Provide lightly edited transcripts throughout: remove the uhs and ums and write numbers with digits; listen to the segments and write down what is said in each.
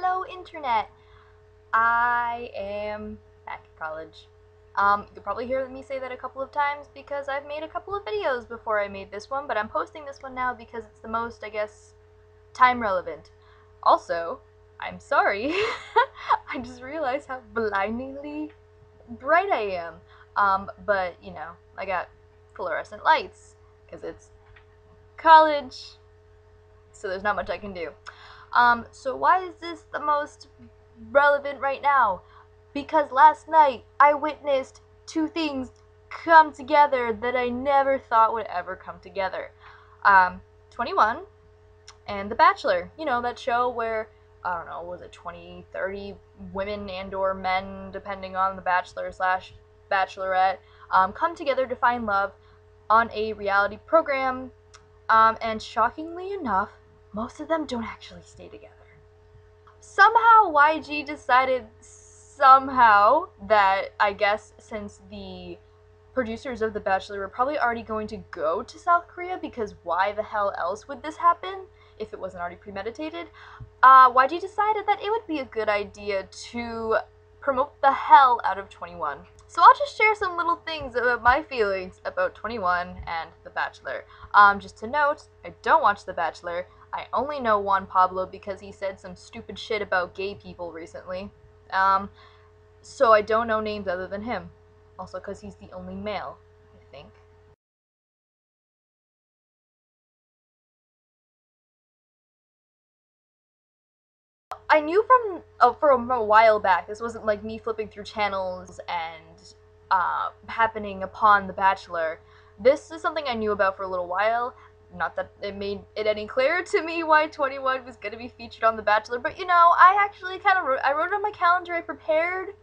Hello internet! I am back at college. You'll probably hear me say that a couple of times because I've made a couple of videos before I made this one, but I'm posting this one now because it's the most, I guess, time relevant. Also, I'm sorry. I just realized how blindingly bright I am. But, you know, I got fluorescent lights because it's college, so there's not much I can do. So why is this the most relevant right now? Because last night I witnessed two things come together that I never thought would ever come together. 21 and The Bachelor. You know, that show where, I don't know, was it 20, 30 women and or men, depending on the bachelor slash bachelorette, come together to find love on a reality program. And shockingly enough, most of them don't actually stay together. Somehow YG decided that, I guess, since the producers of The Bachelor were probably already going to go to South Korea, because why the hell else would this happen if it wasn't already premeditated, YG decided that it would be a good idea to promote the hell out of 21. So I'll just share some little things about my feelings about 21 and The Bachelor. Just to note, I don't watch The Bachelor. I only know Juan Pablo because he said some stupid shit about gay people recently. So I don't know names other than him. Also because he's the only male, I think. I knew from a while back, this wasn't like me flipping through channels and happening upon The Bachelor. This is something I knew about for a little while. Not that it made it any clearer to me why 21 was going to be featured on The Bachelor, but you know, I actually kind of wrote it on my calendar. I prepared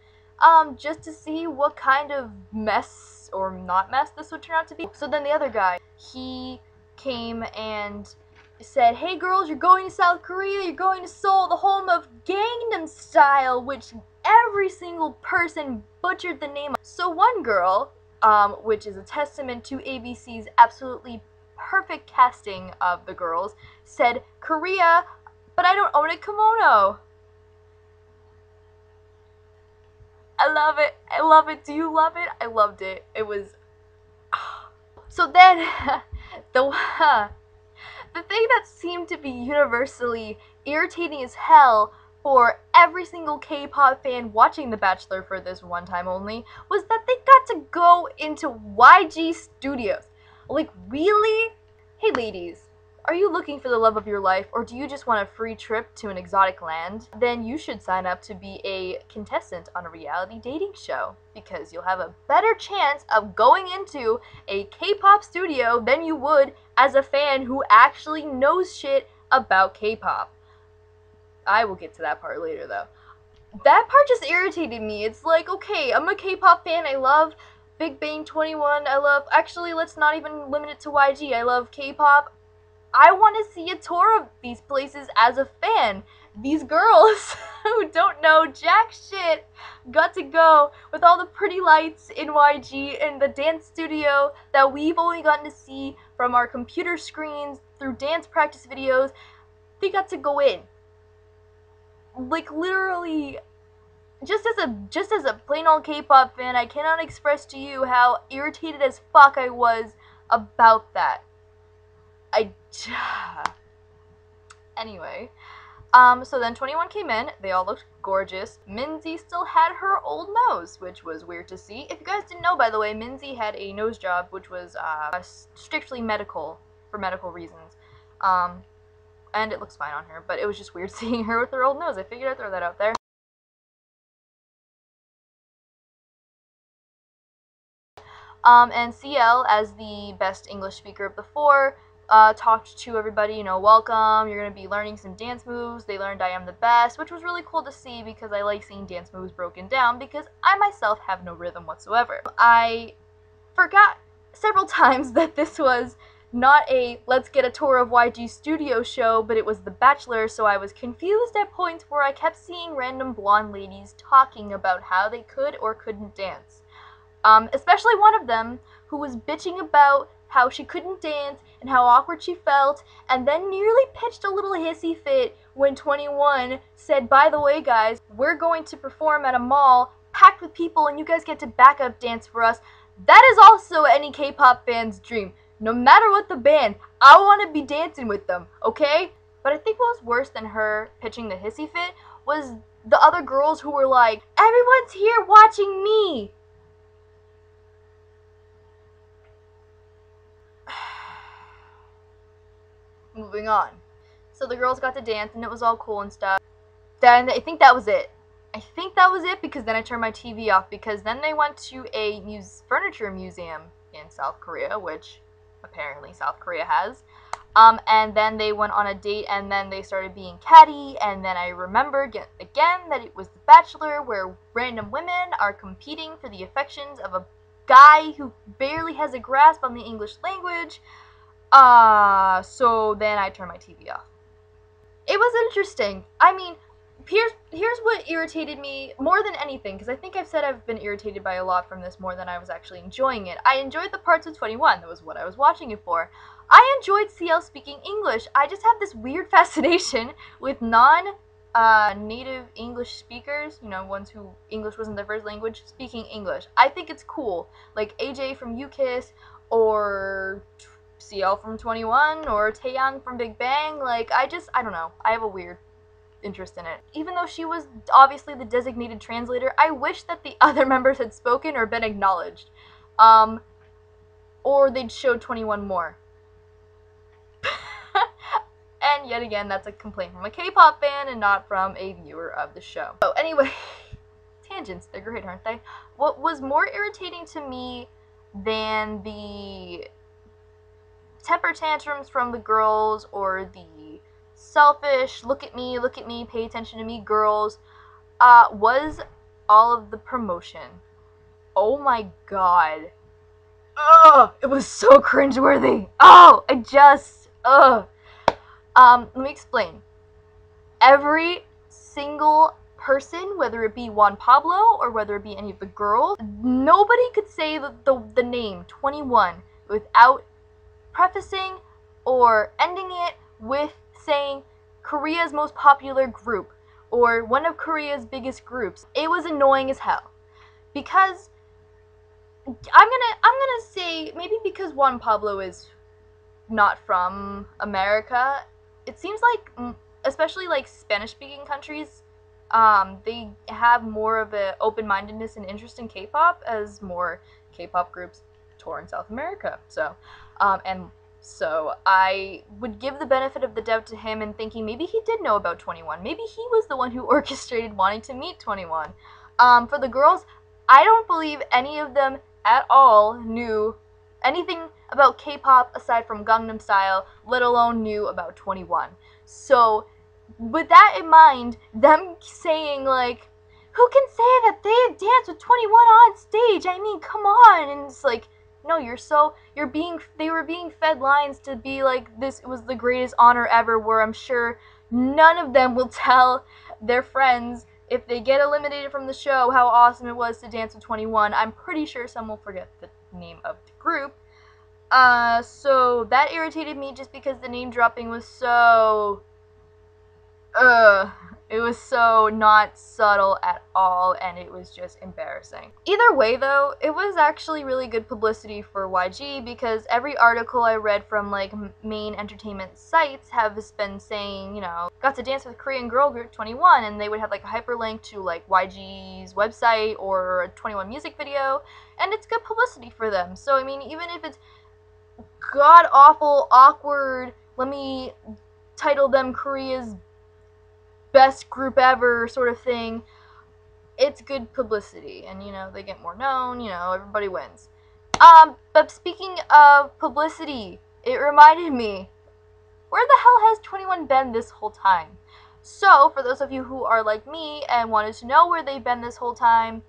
just to see what kind of mess or not mess this would turn out to be. So then the other guy, he came and said, "Hey girls, you're going to South Korea, you're going to Seoul, the home of Gangnam Style," which every single person butchered the name of. So one girl, which is a testament to ABC's absolutely perfect casting of the girls, said, "Korea, but I don't own a kimono." I love it. I love it. Do you love it? I loved it. It was... So then, the thing that seemed to be universally irritating as hell for every single K-pop fan watching The Bachelor for this one time only was that they got to go into YG Studios. Like, really? Hey ladies, are you looking for the love of your life, or do you just want a free trip to an exotic land? Then you should sign up to be a contestant on a reality dating show, because you'll have a better chance of going into a K-pop studio than you would as a fan who actually knows shit about K-pop. I will get to that part later though. That part just irritated me. It's like, okay, I'm a K-pop fan, I love Big Bang 21, I love, actually, let's not even limit it to YG, I love K-pop. I want to see a tour of these places as a fan. These girls who don't know jack shit got to go with all the pretty lights in YG and the dance studio that we've only gotten to see from our computer screens through dance practice videos. They got to go in. Like, literally, just as a plain old K-pop fan, I cannot express to you how irritated as fuck I was about that. Anyway, so then 21 came in, they all looked gorgeous. Minzy still had her old nose, which was weird to see. If you guys didn't know, by the way, Minzy had a nose job, which was strictly medical, for medical reasons. And it looks fine on her, but it was just weird seeing her with her old nose. I figured I'd throw that out there. And CL, as the best English speaker of the four, talked to everybody, you know, welcome, you're going to be learning some dance moves. They learned I am the best, which was really cool to see because I like seeing dance moves broken down because I myself have no rhythm whatsoever. I forgot several times that this was not a let's get a tour of YG studio show, but it was The Bachelor, so I was confused at points where I kept seeing random blonde ladies talking about how they could or couldn't dance. Especially one of them who was bitching about how she couldn't dance and how awkward she felt, and then nearly pitched a little hissy fit when 21 said, by the way guys, we're going to perform at a mall packed with people and you guys get to backup dance for us. That is also any K-pop fan's dream. No matter what the band, I want to be dancing with them, okay? But I think what was worse than her pitching the hissy fit was the other girls who were like, everyone's here watching me. Moving on. So the girls got to dance and it was all cool and stuff. Then I think that was it. Because then I turned my TV off because then they went to a furniture museum in South Korea, which apparently South Korea has. And then they went on a date and then they started being catty, and then I remembered again that it was The Bachelor, where random women are competing for the affections of a guy who barely has a grasp on the English language. So then I turned my TV off. It was interesting. I mean, here's what irritated me more than anything, because I think I've said I've been irritated by a lot from this more than I was actually enjoying it. I enjoyed the parts of 21. That was what I was watching it for. I enjoyed CL speaking English. I just have this weird fascination with native English speakers, you know, ones who English wasn't their first language, speaking English. I think it's cool. Like AJ from UKISS, or CL from 21, or Taeyang from Big Bang. Like, I don't know. I have a weird interest in it. Even though she was obviously the designated translator, I wish that the other members had spoken or been acknowledged. Or they'd showed 21 more. And yet again, that's a complaint from a K-pop fan and not from a viewer of the show. So anyway, tangents, they're great, aren't they? What was more irritating to me than the temper tantrums from the girls or the selfish, look at me, pay attention to me girls, was all of the promotion. Oh my god. Ugh, it was so cringeworthy. Oh, let me explain. Every single person, whether it be Juan Pablo or whether it be any of the girls, nobody could say the name 21 without prefacing or ending it with saying Korea's most popular group or one of Korea's biggest groups. It was annoying as hell. Because I'm gonna say maybe because Juan Pablo is not from America, it seems like especially like Spanish-speaking countries, they have more of an open-mindedness and interest in K-pop as more K-pop groups tour in South America. So, so I would give the benefit of the doubt to him and thinking maybe he did know about 21. Maybe he was the one who orchestrated wanting to meet 21. For the girls, I don't believe any of them at all knew anything about K-pop aside from Gangnam Style, let alone knew about 21. So, with that in mind, them saying like, who can say that they danced with 21 on stage? I mean, come on. And it's like, no, they were being fed lines to be like, this was the greatest honor ever, where I'm sure none of them will tell their friends if they get eliminated from the show how awesome it was to dance with 21. I'm pretty sure some will forget the name of the group. So that irritated me just because the name dropping was so, it was so not subtle at all, and it was just embarrassing. Either way though, it was actually really good publicity for YG, because every article I read from like main entertainment sites have been saying, you know, got to dance with Korean girl group 21, and they would have like a hyperlink to like YG's website or a 21 music video, and it's good publicity for them. So I mean, even if it's god awful, awkward, let me title them Korea's best group ever sort of thing, it's good publicity, and you know, they get more known, you know, everybody wins. But speaking of publicity, it reminded me, where the hell has 21 been this whole time? So, for those of you who are like me and wanted to know where they've been this whole time,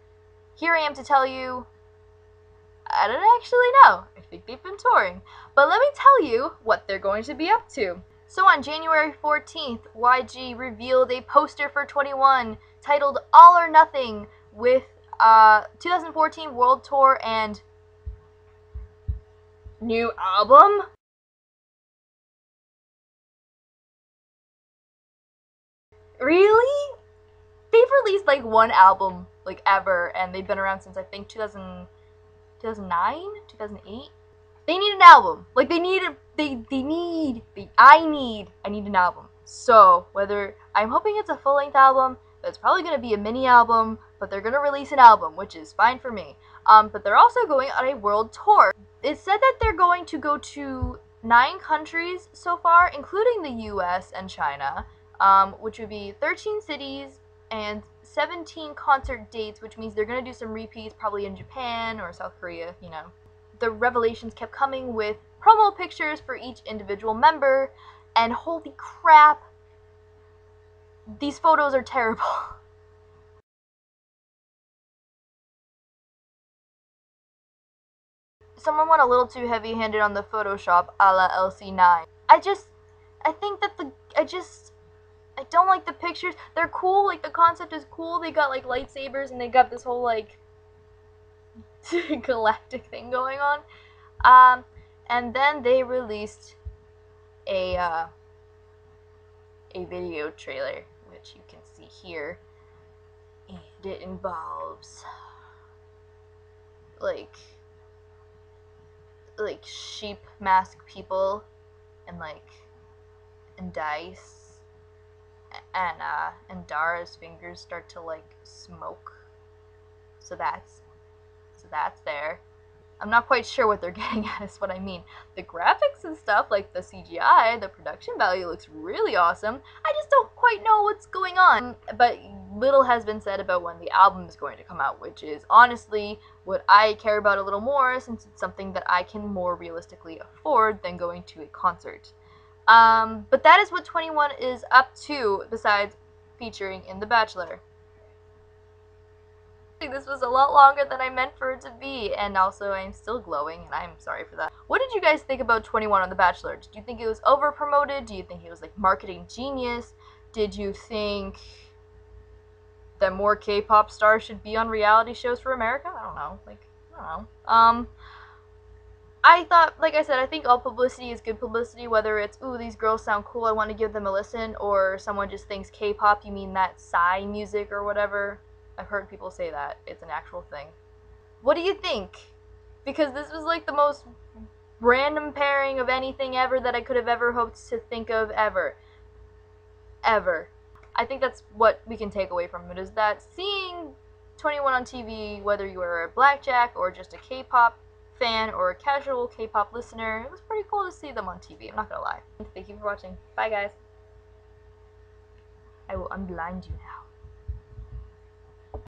here I am to tell you, I don't actually know. I think they've been touring. But let me tell you what they're going to be up to. So on January 14th, YG revealed a poster for 21 titled All or Nothing with 2014 World Tour and New album? Really? They've released like one album like ever, and they've been around since I think 2009, 2008. They need an album. Like I need an album. So whether I'm hoping it's a full-length album, but it's probably gonna be a mini album, but they're gonna release an album, which is fine for me. But they're also going on a world tour. It said that they're going to go to 9 countries so far, including the US and China, which would be 13 cities and 17 concert dates, which means they're going to do some repeats probably in Japan or South Korea, you know. The revelations kept coming with promo pictures for each individual member, and holy crap, these photos are terrible. Someone went a little too heavy-handed on the Photoshop a la LC9. I don't like the pictures. They're cool, like the concept is cool. They got like lightsabers and they got this whole like galactic thing going on. And then they released a video trailer, which you can see here, and it involves like sheep mask people and dice, and Dara's fingers start to like smoke. So that's there. I'm not quite sure what they're getting at is what I mean. The graphics and stuff, like the CGI, the production value looks really awesome. I just don't quite know what's going on. But little has been said about when the album is going to come out, which is honestly what I care about a little more, since it's something that I can more realistically afford than going to a concert. But that is what 21 is up to, besides featuring in The Bachelor. This was a lot longer than I meant for it to be, and also I'm still glowing, and I'm sorry for that. What did you guys think about 21 on The Bachelor? Did you think it was over-promoted? Do you think it was like marketing genius? Did you think that more K-pop stars should be on reality shows for America? I don't know. I thought, like I said, I think all publicity is good publicity, whether it's, ooh, these girls sound cool, I want to give them a listen, or someone just thinks K-pop, you mean that Psy music or whatever. I've heard people say that. It's an actual thing. What do you think? Because this was like the most random pairing of anything ever that I could have ever hoped to think of ever. Ever. I think that's what we can take away from it, is that seeing 21 on TV, whether you were a blackjack or just a K-pop fan or a casual K-pop listener, it was pretty cool to see them on TV, I'm not gonna lie. Thank you for watching. Bye guys. I will unblind you now.